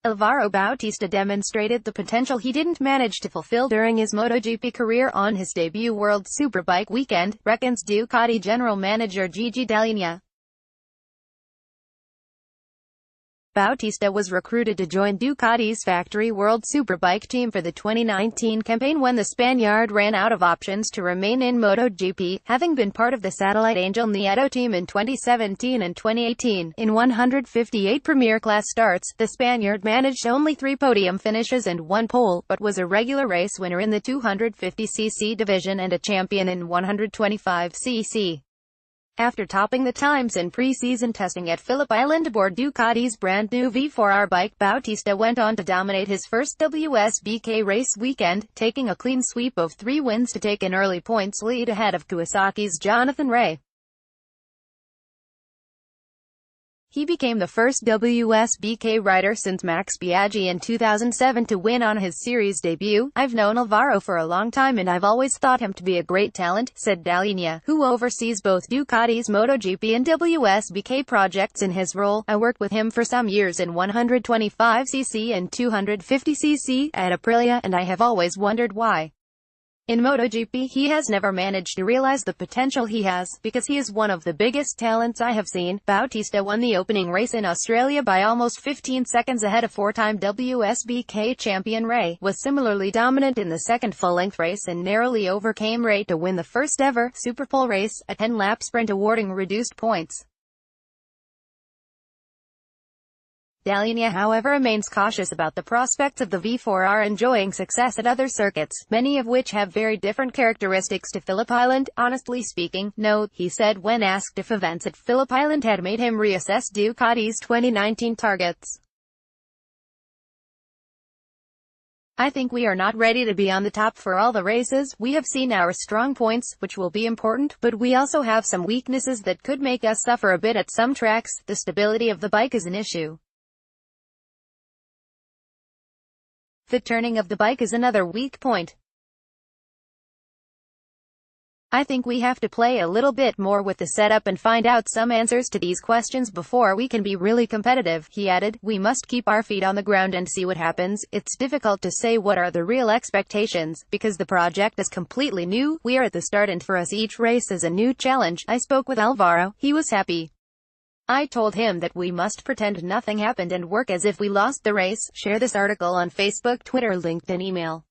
Alvaro Bautista demonstrated the potential he didn't manage to fulfill during his MotoGP career on his debut World Superbike weekend, reckons Ducati general manager Gigi Dall'Igna. Bautista was recruited to join Ducati's factory World Superbike team for the 2019 campaign when the Spaniard ran out of options to remain in MotoGP, having been part of the satellite Angel Nieto team in 2017 and 2018. In 158 Premier Class starts, the Spaniard managed only 3 podium finishes and 1 pole, but was a regular race winner in the 250cc division and a champion in 125cc. After topping the times in pre-season testing at Phillip Island aboard Ducati's brand-new V4R bike, Bautista went on to dominate his first WSBK race weekend, taking a clean sweep of 3 wins to take an early points lead ahead of Kawasaki's Jonathan Rea. He became the first WSBK rider since Max Biaggi in 2007 to win on his series debut. "I've known Alvaro for a long time and I've always thought him to be a great talent," said Dall'Igna, who oversees both Ducati's MotoGP and WSBK projects in his role. "I worked with him for some years in 125cc and 250cc at Aprilia, and I have always wondered why. In MotoGP he has never managed to realize the potential he has, because he is one of the biggest talents I have seen." Bautista won the opening race in Australia by almost 15 seconds ahead of 4-time WSBK champion Rea, was similarly dominant in the second full-length race and narrowly overcame Rea to win the first ever Superpole race, a 10-lap sprint awarding reduced points. Dall'Igna, however, remains cautious about the prospects of the V4R enjoying success at other circuits, many of which have very different characteristics to Phillip Island. "Honestly speaking, no," he said when asked if events at Phillip Island had made him reassess Ducati's 2019 targets. "I think we are not ready to be on the top for all the races. We have seen our strong points, which will be important, but we also have some weaknesses that could make us suffer a bit at some tracks. The stability of the bike is an issue. The turning of the bike is another weak point. I think we have to play a little bit more with the setup and find out some answers to these questions before we can be really competitive," he added. "We must keep our feet on the ground and see what happens. It's difficult to say what are the real expectations, because the project is completely new. We are at the start and for us each race is a new challenge." I spoke with Alvaro. He was happy. "I told him that we must pretend nothing happened and work as if we lost the race." Share this article on Facebook, Twitter, LinkedIn, email.